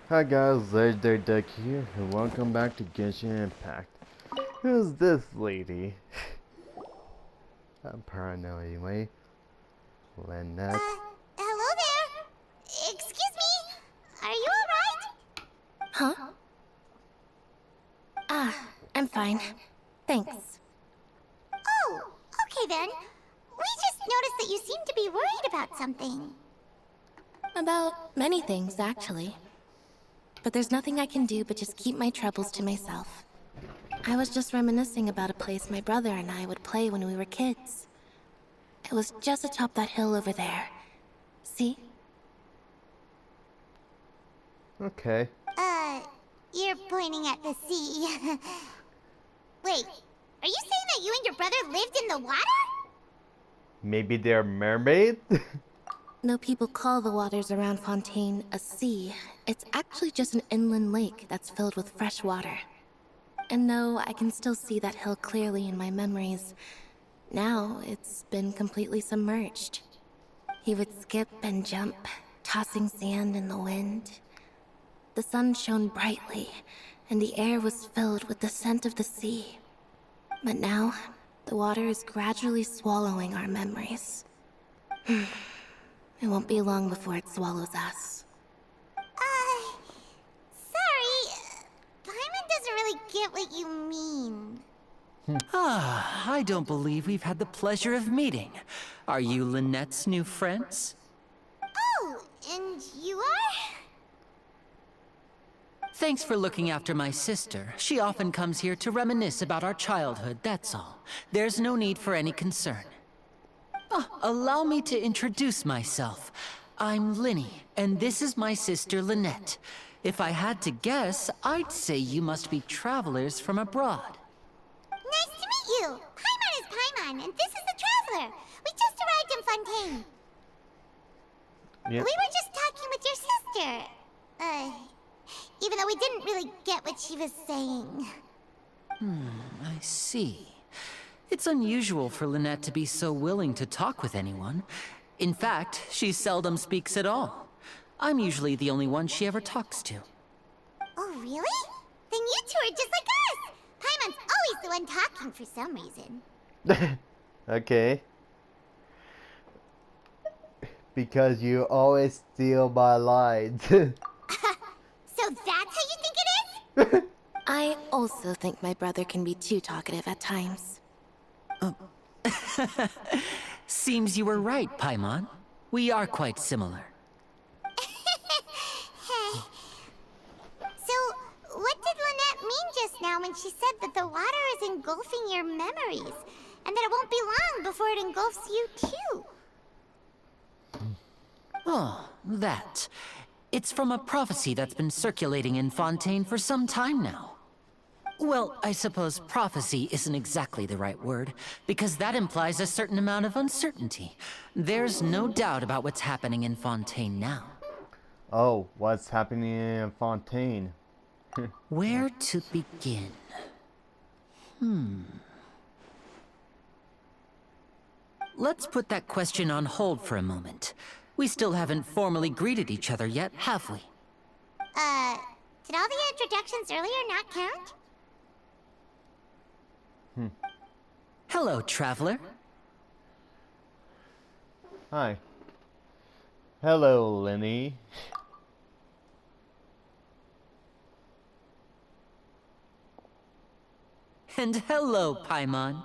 Hi guys, Legendarydekker here, and welcome back to Genshin Impact. Who's this lady? I'm paranoid anyway. Lynette. Hello there. Excuse me. Are you alright? Huh? I'm fine. Thanks. Oh, okay then. We just noticed that you seem to be worried about something. About many things, actually. But there's nothing I can do but just keep my troubles to myself. I was just reminiscing about a place my brother and I would play when we were kids. It was just atop that hill over there. See? Okay. You're pointing at the sea. Wait, are you saying that you and your brother lived in the water? Maybe they're mermaids? No people call the waters around Fontaine a sea. It's actually just an inland lake that's filled with fresh water. And though I can still see that hill clearly in my memories, now it's been completely submerged. He would skip and jump, tossing sand in the wind. The sun shone brightly, and the air was filled with the scent of the sea. But now, the water is gradually swallowing our memories. It won't be long before it swallows us. Sorry. Paimon doesn't really get what you mean. I don't believe we've had the pleasure of meeting. Are you Lynette's new friends? Oh, and you are? Thanks for looking after my sister. She often comes here to reminisce about our childhood, that's all. There's no need for any concern. Allow me to introduce myself. I'm Linny, and this is my sister Lynette. If I had to guess, I'd say you must be travelers from abroad. Nice to meet you. Paimon is Paimon, and this is the Traveler. We just arrived in Fontaine. Yep. We were just talking with your sister. Even though we didn't really get what she was saying. I see. It's unusual for Lynette to be so willing to talk with anyone. In fact, she seldom speaks at all. I'm usually the only one she ever talks to. Oh, really? Then you two are just like us. Paimon's always the one talking for some reason. Okay. Because you always steal my lines. So that's how you think it is? I also think my brother can be too talkative at times. Seems you were right, Paimon. We are quite similar. So, what did Lynette mean just now when she said that the water is engulfing your memories? And that it won't be long before it engulfs you too? Oh, that. It's from a prophecy that's been circulating in Fontaine for some time now. Well, I suppose prophecy isn't exactly the right word, because that implies a certain amount of uncertainty. There's no doubt about what's happening in Fontaine now. Oh, what's happening in Fontaine? Where to begin? Let's put that question on hold for a moment. We still haven't formally greeted each other yet, have we? Did all the introductions earlier not count? Hello, traveler. Hi. Hello, Lenny. And hello, Paimon.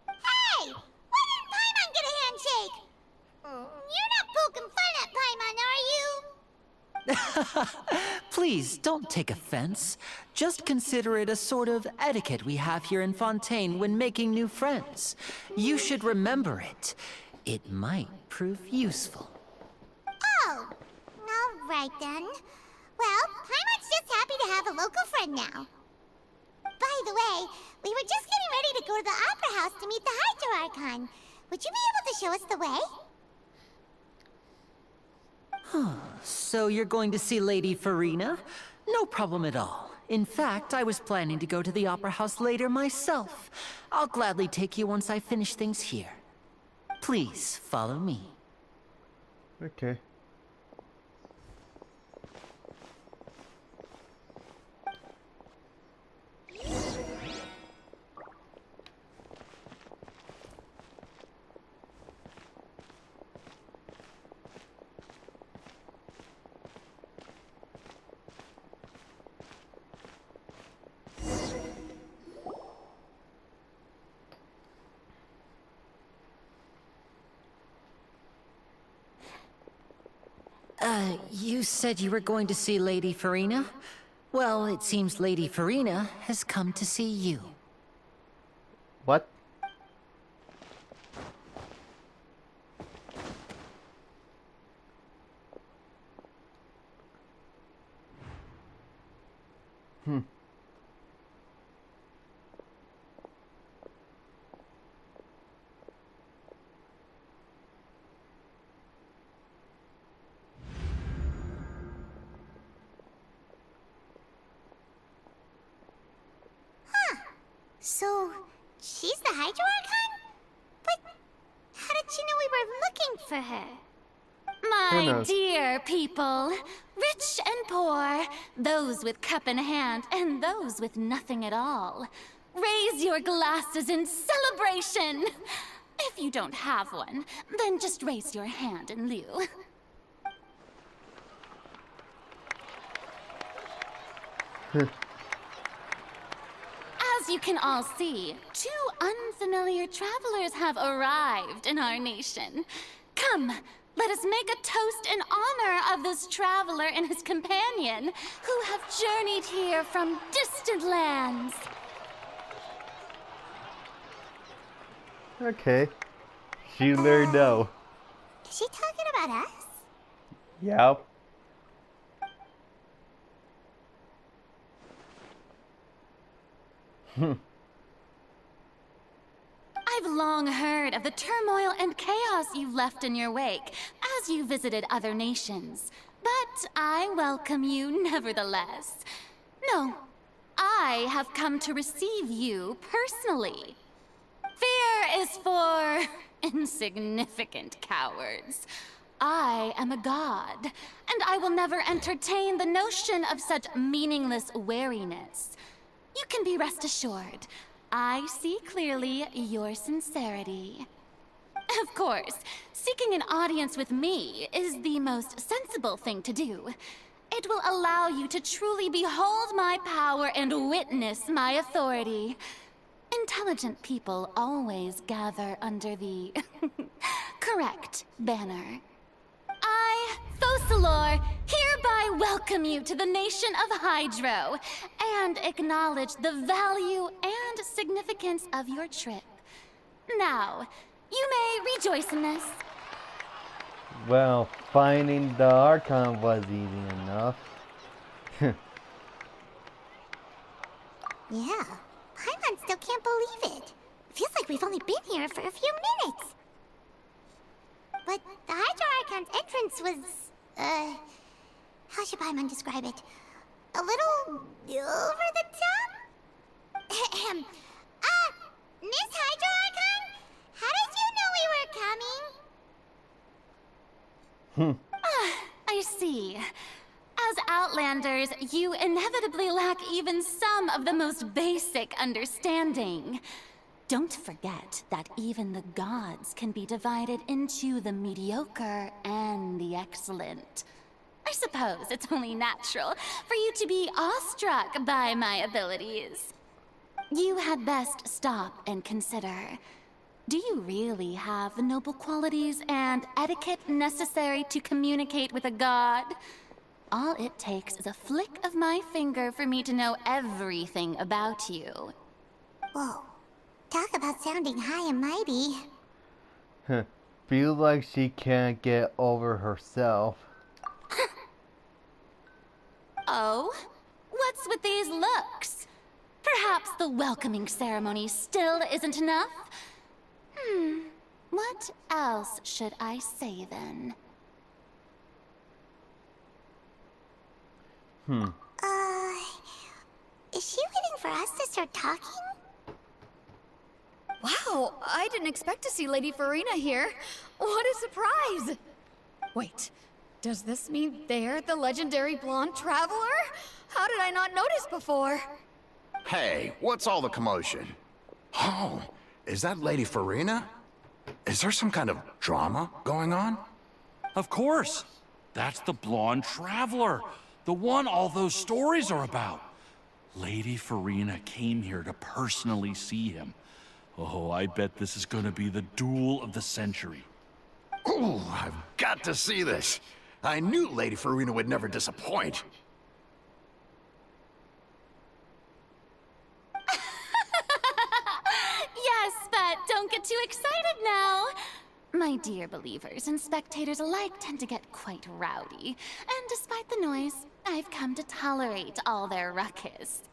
Hey! Why didn't Paimon get a handshake? You're not poking fun at Paimon, are you? Please, don't take offense. Just consider it a sort of etiquette we have here in Fontaine when making new friends. You should remember it. It might prove useful. Oh, all right then. Well, Paimon's just happy to have a local friend now. By the way, we were just getting ready to go to the Opera House to meet the Hydro Archon. Would you be able to show us the way? So you're going to see Lady Farina? No problem at all. In fact, I was planning to go to the Opera House later myself. I'll gladly take you once I finish things here. Please, follow me. Okay. You said you were going to see Lady Farina? Well, it seems Lady Farina has come to see you. What? So, she's the Hydro Archon? But how did she know we were looking for her? My knows? dear people, rich and poor, those with cup in hand and those with nothing at all, raise your glasses in celebration. If you don't have one, then just raise your hand in lieu. As you can all see, two unfamiliar travelers have arrived in our nation. Come, let us make a toast in honor of this traveler and his companion, who have journeyed here from distant lands. Okay. Sheila, no. Is she talking about us? Yep. I've long heard of the turmoil and chaos you've left in your wake as you visited other nations. But I welcome you nevertheless. No, I have come to receive you personally. Fear is for insignificant cowards. I am a god, and I will never entertain the notion of such meaningless wariness. You can be rest assured, I see clearly your sincerity. Of course, seeking an audience with me is the most sensible thing to do. It will allow you to truly behold my power and witness my authority. Intelligent people always gather under the correct banner. I, Focalor, hereby welcome you to the nation of Hydro and acknowledge the value and significance of your trip. Now, you may rejoice in this. Well, finding the Archon was easy enough. Yeah, Paimon still can't believe it. Feels like we've only been here for a few minutes. But the Hydro Archon's entrance was, how should Paimon describe it? A little over the top? Miss Hydro Archon? How did you know we were coming? I see. As Outlanders, you inevitably lack even some of the most basic understanding. Don't forget that even the gods can be divided into the mediocre and the excellent. I suppose it's only natural for you to be awestruck by my abilities. You had best stop and consider. Do you really have the noble qualities and etiquette necessary to communicate with a god? All it takes is a flick of my finger for me to know everything about you. Whoa, talk about sounding high and mighty. Feels like she can't get over herself. Oh? What's with these looks? Perhaps the welcoming ceremony still isn't enough? What else should I say then? Is she waiting for us to start talking? Wow, I didn't expect to see Lady Farina here. What a surprise! Wait, does this mean they're the legendary blonde traveler? How did I not notice before? Hey, what's all the commotion? Oh, is that Lady Farina? Is there some kind of drama going on? Of course. That's the blonde traveler. The one all those stories are about. Lady Farina came here to personally see him. Oh, I bet this is gonna be the duel of the century. Ooh, I've got to see this. I knew Lady Farina would never disappoint. Yes, but don't get too excited now. My dear believers and spectators alike tend to get quite rowdy, and despite the noise, I've come to tolerate all their ruckus.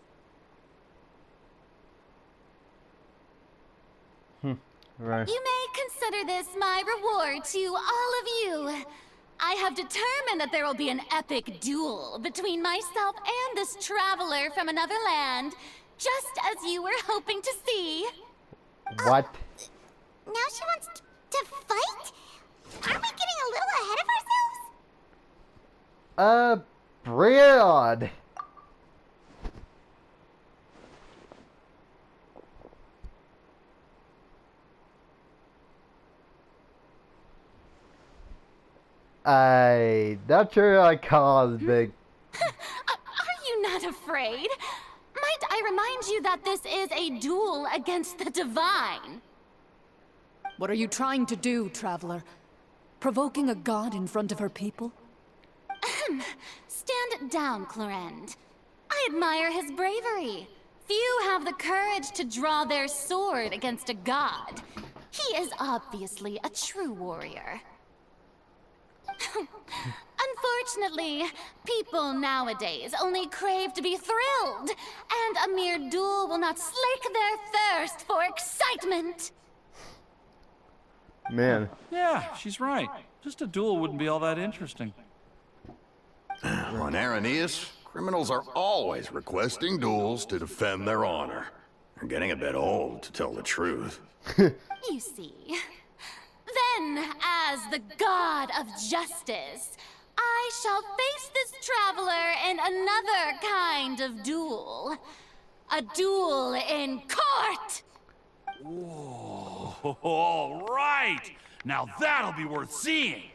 Right. You may consider this my reward to all of you. I have determined that there will be an epic duel between myself and this traveler from another land, just as you were hoping to see. What? Now she wants to fight? Aren't we getting a little ahead of ourselves? Bring it on. Not sure I caused big. Are you not afraid? Might I remind you that this is a duel against the divine? What are you trying to do, traveler? Provoking a god in front of her people? Stand down, Clorend. I admire his bravery. Few have the courage to draw their sword against a god. He is obviously a true warrior. Unfortunately, people nowadays only crave to be thrilled, and a mere duel will not slake their thirst for excitement. Man. Yeah, she's right. Just a duel wouldn't be all that interesting. On Araneus, criminals are always requesting duels to defend their honor. They're getting a bit old, to tell the truth. You see. Then, as the god of justice, I shall face this traveler in another kind of duel. A duel in court! Whoa, all right. Now that'll be worth seeing.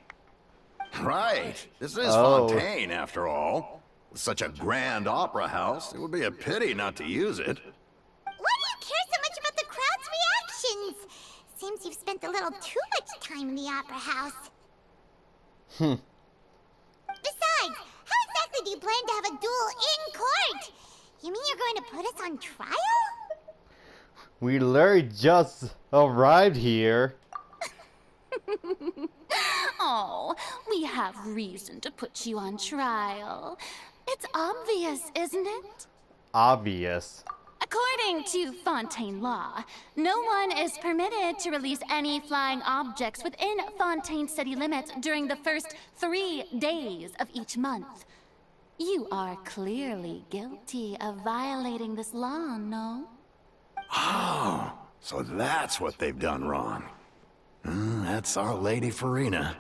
Right. This is Oh. Fontaine, after all. With such a grand opera house, it would be a pity not to use it. Why do you care so much about the crowd's reactions? Seems you've spent a little too much time in the opera house. Besides, how exactly do you plan to have a duel in court? You mean you're going to put us on trial? We literally just arrived here. Oh, we have reason to put you on trial. It's obvious, isn't it? Obvious. According to Fontaine law, no one is permitted to release any flying objects within Fontaine city limits during the first 3 days of each month. You are clearly guilty of violating this law, no? Oh, so that's what they've done wrong. That's our Lady Farina.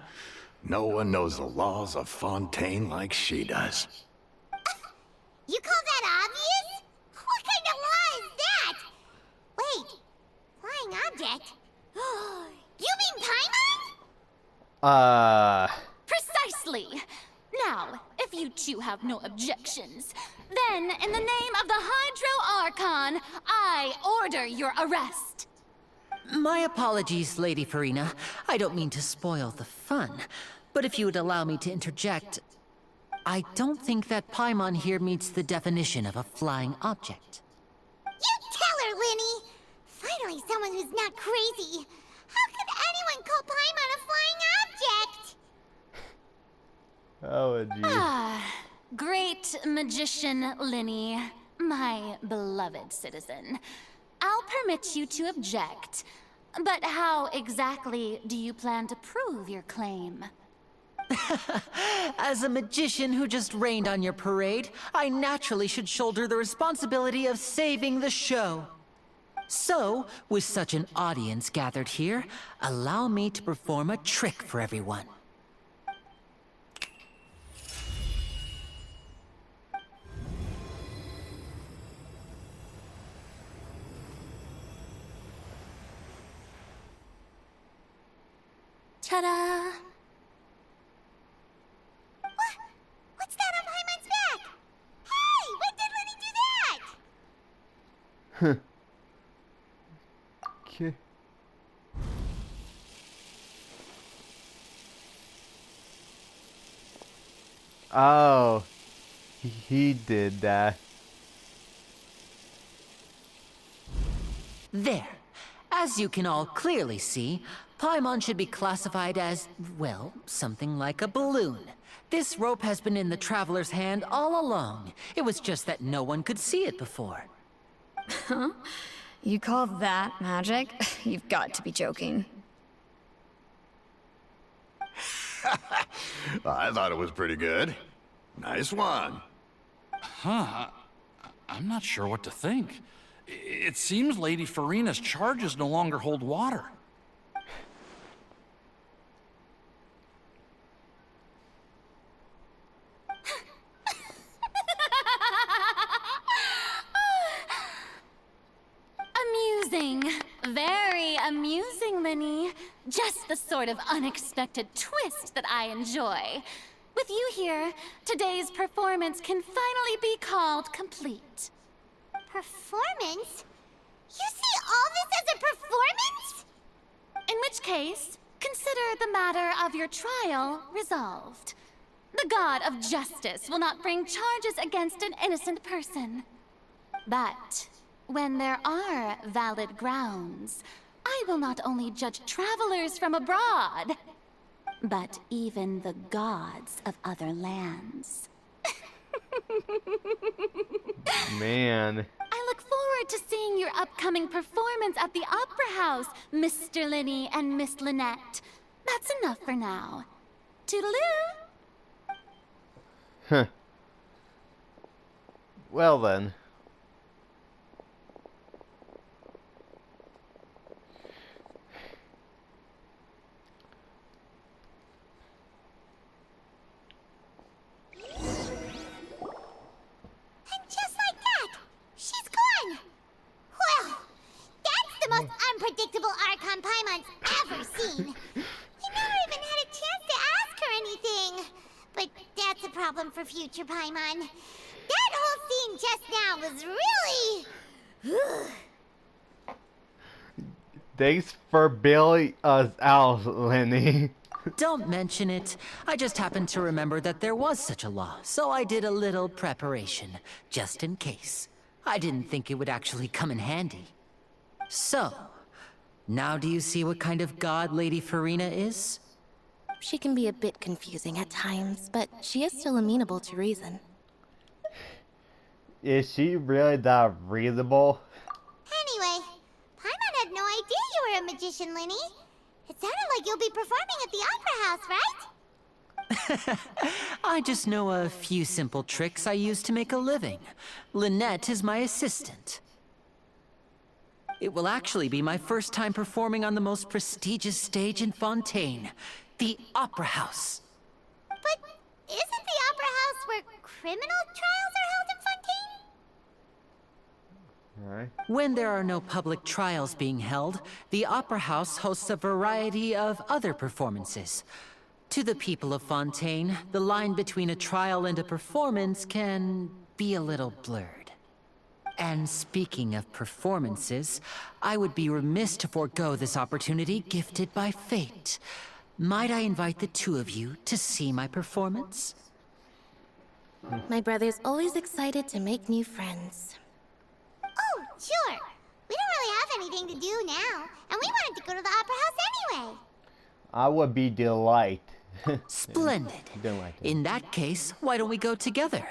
No one knows the laws of Fontaine like she does. You call that obvious? What kind of law is that? Wait, flying object? You mean Paimon? Precisely! Now, if you two have no objections, then in the name of the Hydro Archon, I order your arrest. My apologies, Lady Farina. I don't mean to spoil the fun, but if you would allow me to interject, I don't think that Paimon here meets the definition of a flying object. You tell her, Linny! Finally someone who's not crazy. How could anyone call Paimon a flying object? Oh, gee. Ah, great magician Linny, my beloved citizen. I'll permit you to object, but how exactly do you plan to prove your claim? As a magician who just rained on your parade, I naturally should shoulder the responsibility of saving the show. So, with such an audience gathered here, allow me to perform a trick for everyone. Ta-da! What's that on Paimon's back? Hey, when did Linny do that? Okay. Oh, he did that. There. As you can all clearly see, Paimon should be classified as, well, something like a balloon. This rope has been in the Traveler's hand all along. It was just that no one could see it before. Huh? You call that magic? You've got to be joking. I thought it was pretty good. Nice one. Huh? I'm not sure what to think. It seems Lady Farina's charges no longer hold water. Amusing. Very amusing, Linny. Just the sort of unexpected twist that I enjoy. With you here, today's performance can finally be called complete. Performance? You see all this as a performance? In which case, consider the matter of your trial resolved. The god of justice will not bring charges against an innocent person. But when there are valid grounds, I will not only judge travelers from abroad, but even the gods of other lands. Man. I look forward to seeing your upcoming performance at the Opera House, Mr. Linny and Miss Lynette. That's enough for now. Toodaloo! Huh. Well then. And just like that, she's gone. Well, that's the most unpredictable Archon Paimon's ever seen. We never even had a chance to ask her anything. But that's a problem for future Paimon. That whole scene just now was really... Thanks for bailing us out, Lenny. Don't mention it. I just happened to remember that there was such a law, so I did a little preparation, just in case. I didn't think it would actually come in handy. So, now do you see what kind of god Lady Farina is? She can be a bit confusing at times, but she is still amenable to reason. Is she really that reasonable? Anyway, Paimon had no idea you were a magician, Linny. It sounded like you'll be performing at the Opera House, right? I just know a few simple tricks I use to make a living. Lynette is my assistant. It will actually be my first time performing on the most prestigious stage in Fontaine, the Opera House. But isn't the Opera House where criminal trials are held in Fontaine? Alright. When there are no public trials being held, the Opera House hosts a variety of other performances. To the people of Fontaine, the line between a trial and a performance can be a little blurred. And speaking of performances, I would be remiss to forego this opportunity gifted by fate. Might I invite the two of you to see my performance? My brother's always excited to make new friends. Oh, sure. We don't really have anything to do now, and we wanted to go to the Opera House anyway. I would be delighted. Splendid. Delighted. In that case, why don't we go together?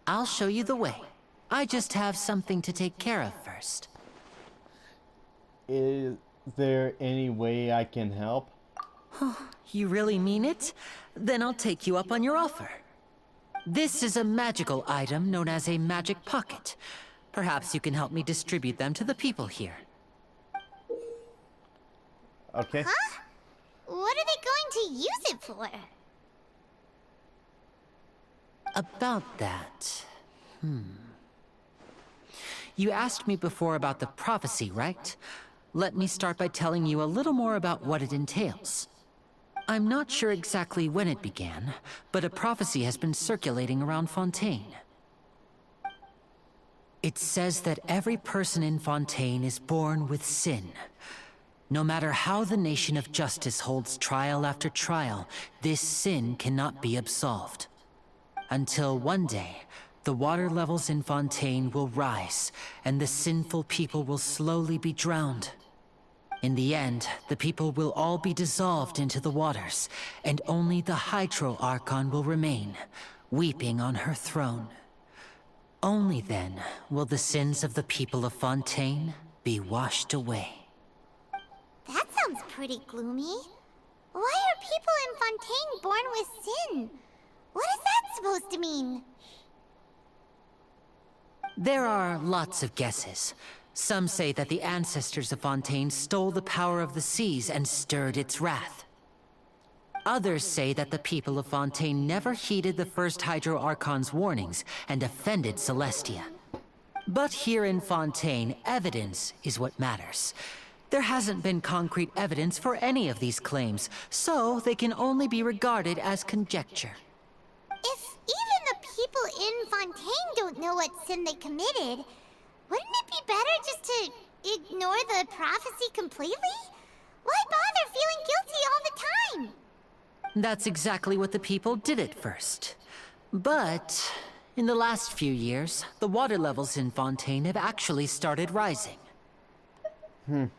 I'll show you the way. I just have something to take care of first. Is there any way I can help? You really mean it? Then I'll take you up on your offer. This is a magical item known as a magic pocket. Perhaps you can help me distribute them to the people here. Okay. Huh? What are they going to use it for? About that... You asked me before about the prophecy, right? Let me start by telling you a little more about what it entails. I'm not sure exactly when it began, but a prophecy has been circulating around Fontaine. It says that every person in Fontaine is born with sin. No matter how the nation of justice holds trial after trial, this sin cannot be absolved. Until one day, the water levels in Fontaine will rise, and the sinful people will slowly be drowned. In the end, the people will all be dissolved into the waters, and only the Hydro Archon will remain, weeping on her throne. Only then will the sins of the people of Fontaine be washed away. That sounds pretty gloomy. Why are people in Fontaine born with sin? What is that supposed to mean? There are lots of guesses. Some say that the ancestors of Fontaine stole the power of the seas and stirred its wrath. Others say that the people of Fontaine never heeded the first Hydro Archon's warnings and offended Celestia. But here in Fontaine, evidence is what matters. There hasn't been concrete evidence for any of these claims, so they can only be regarded as conjecture. If even the people in Fontaine don't know what sin they committed, wouldn't it be better just to ignore the prophecy completely? Why bother feeling guilty all the time? That's exactly what the people did at first. But in the last few years, the water levels in Fontaine have actually started rising. It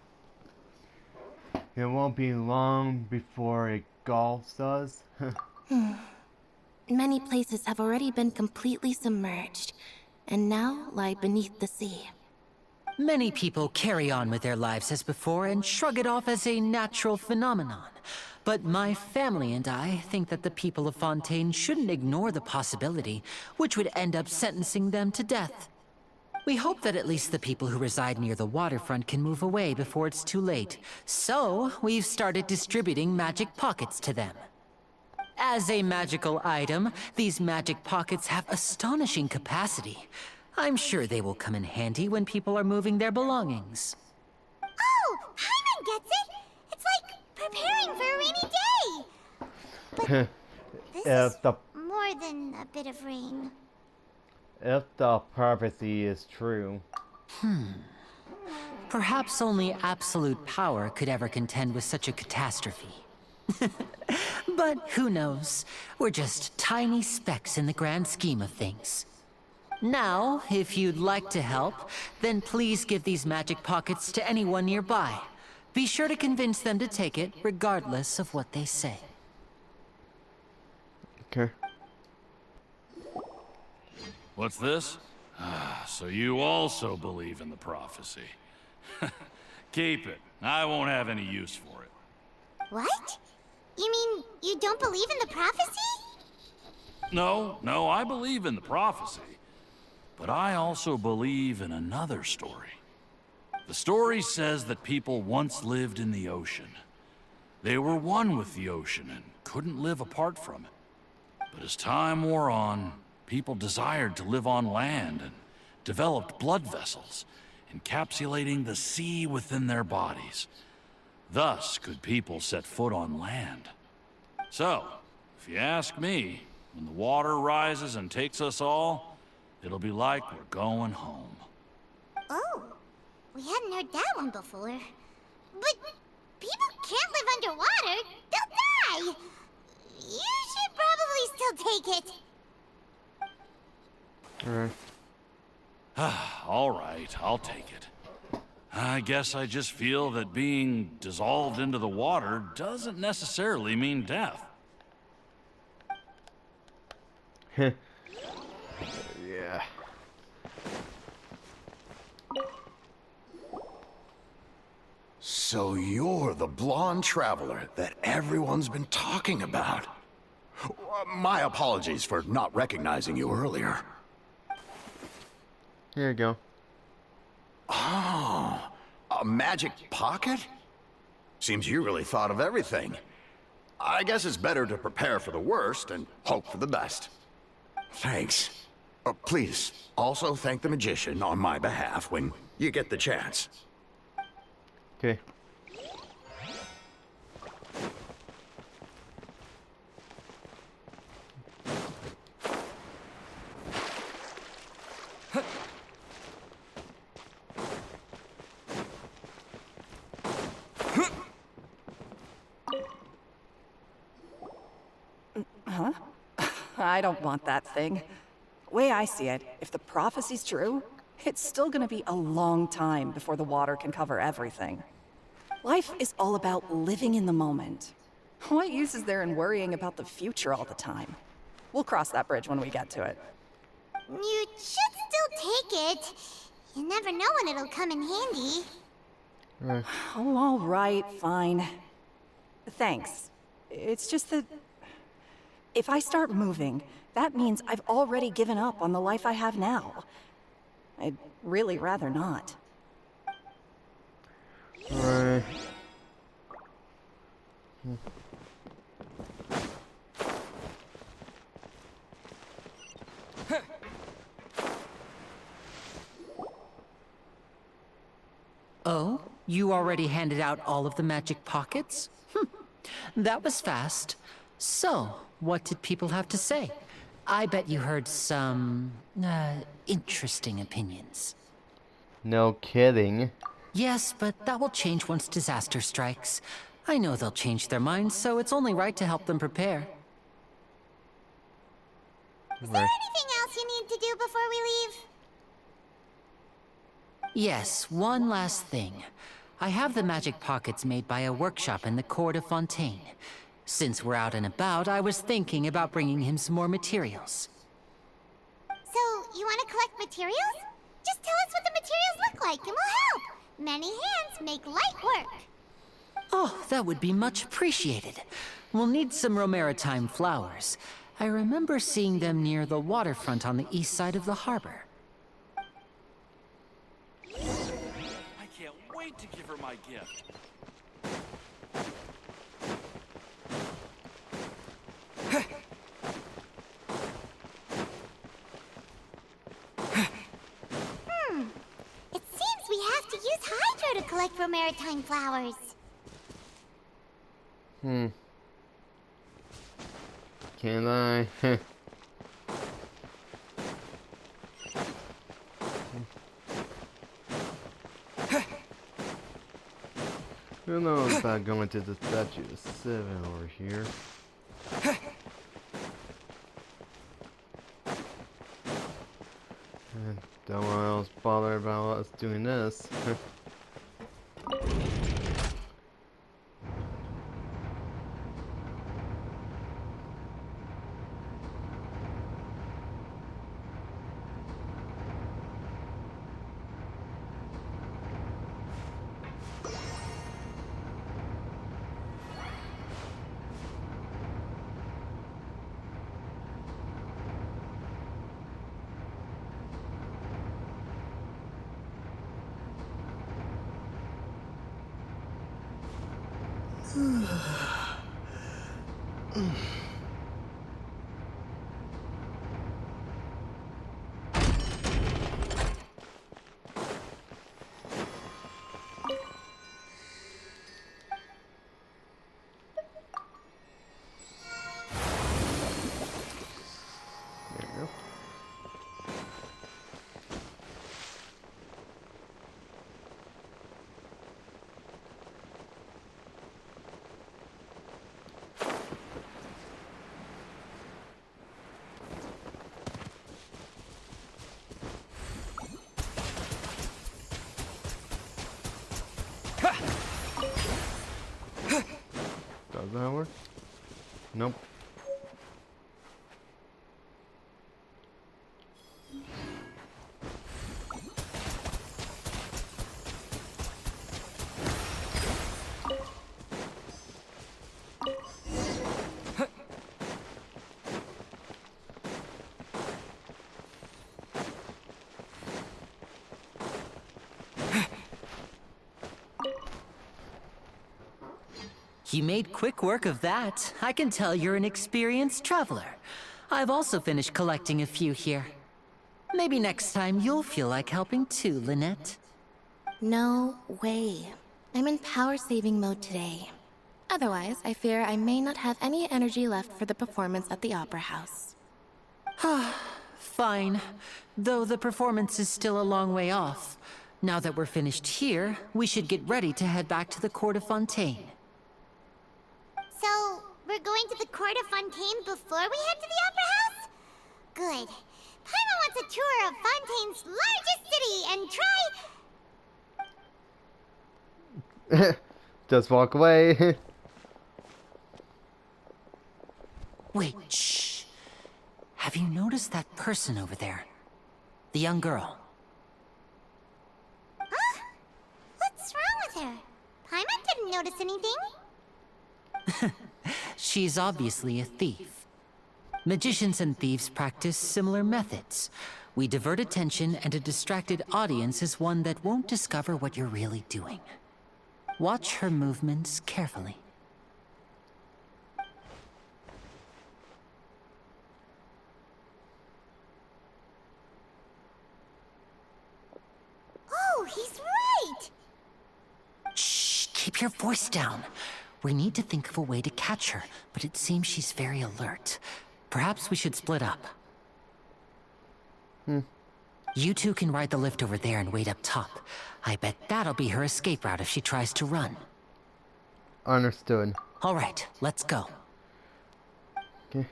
won't be long before it gulfs us. Many places have already been completely submerged, and now lie beneath the sea. Many people carry on with their lives as before and shrug it off as a natural phenomenon. But my family and I think that the people of Fontaine shouldn't ignore the possibility, which would end up sentencing them to death. We hope that at least the people who reside near the waterfront can move away before it's too late. So, we've started distributing magic pockets to them. As a magical item, these magic pockets have astonishing capacity. I'm sure they will come in handy when people are moving their belongings. Oh, Paimon gets it! It's like preparing for a rainy day! But this is If the more than a bit of rain. prophecy is true. Perhaps only absolute power could ever contend with such a catastrophe. But who knows? We're just tiny specks in the grand scheme of things. Now, if you'd like to help, then please give these magic pockets to anyone nearby. Be sure to convince them to take it, regardless of what they say. Okay. What's this? So you also believe in the prophecy. Keep it. I won't have any use for it. What? You mean you don't believe in the prophecy? No, I believe in the prophecy. But I also believe in another story. The story says that people once lived in the ocean. They were one with the ocean and couldn't live apart from it. But as time wore on, people desired to live on land and developed blood vessels, encapsulating the sea within their bodies. Thus could people set foot on land. So, if you ask me, when the water rises and takes us all, it'll be like we're going home. Oh, we hadn't heard that one before. But people can't live underwater. They'll die. You should probably still take it. Alright. All right, I'll take it. I guess I just feel that being dissolved into the water doesn't necessarily mean death. Yeah. So you're the blonde traveler that everyone's been talking about. My apologies for not recognizing you earlier. Here you go. Oh, a magic pocket? Seems you really thought of everything. I guess it's better to prepare for the worst and hope for the best. Thanks. Please, also thank the magician on my behalf when you get the chance. Okay. I don't want that thing. Way I see it, if the prophecy's true, it's still gonna be a long time before the water can cover everything. Life is all about living in the moment. What use is there in worrying about the future all the time? We'll cross that bridge when we get to it. You should still take it. You never know when it'll come in handy. Oh, all right, fine. Thanks. It's just that if I start moving, that means I've already given up on the life I have now. I'd really rather not. Alright. Oh, you already handed out all of the magic pockets? That was fast. So, what did people have to say? I bet you heard some, interesting opinions. No kidding. Yes, but that will change once disaster strikes. I know they'll change their minds, so it's only right to help them prepare. Is there anything else you need to do before we leave? Yes, one last thing. I have the magic pockets made by a workshop in the court of Fontaine. Since we're out and about, I was thinking about bringing him some more materials. So, you want to collect materials? Just tell us what the materials look like and we'll help. Many hands make light work. Oh, that would be much appreciated. We'll need some Romaritime flowers. I remember seeing them near the waterfront on the east side of the harbor. I can't wait to give her my gift. It seems we have to use Hydro to collect Romaritime flowers. Can I? Who knows about going to the Statue of 7 over here? And don't want else bother about us doing this. There you go. Does that work? Nope. You made quick work of that. I can tell you're an experienced traveler. I've also finished collecting a few here. Maybe next time you'll feel like helping too, Lynette. No way. I'm in power-saving mode today. Otherwise, I fear I may not have any energy left for the performance at the Opera House. Fine. Though the performance is still a long way off. Now that we're finished here, we should get ready to head back to the Court of Fontaine. So, we're going to the Court of Fontaine before we head to the Opera House? good. Paimon wants a tour of Fontaine's largest city and try... Just walk away. Wait, shh. Have you noticed that person over there? The young girl. Huh? What's wrong with her? Paimon didn't notice anything. She's obviously a thief. Magicians and thieves practice similar methods. We divert attention, and a distracted audience is one that won't discover what you're really doing. Watch her movements carefully. Oh, he's right! Shh, keep your voice down. We need to think of a way to catch her, but it seems she's very alert. Perhaps we should split up. You two can ride the lift over there and wait up top. I bet that'll be her escape route if she tries to run. Understood. All right, let's go. Okay.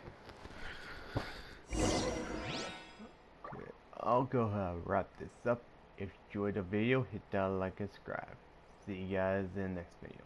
I'll go ahead and wrap this up. If you enjoyed the video, hit that like and subscribe. See you guys in the next video.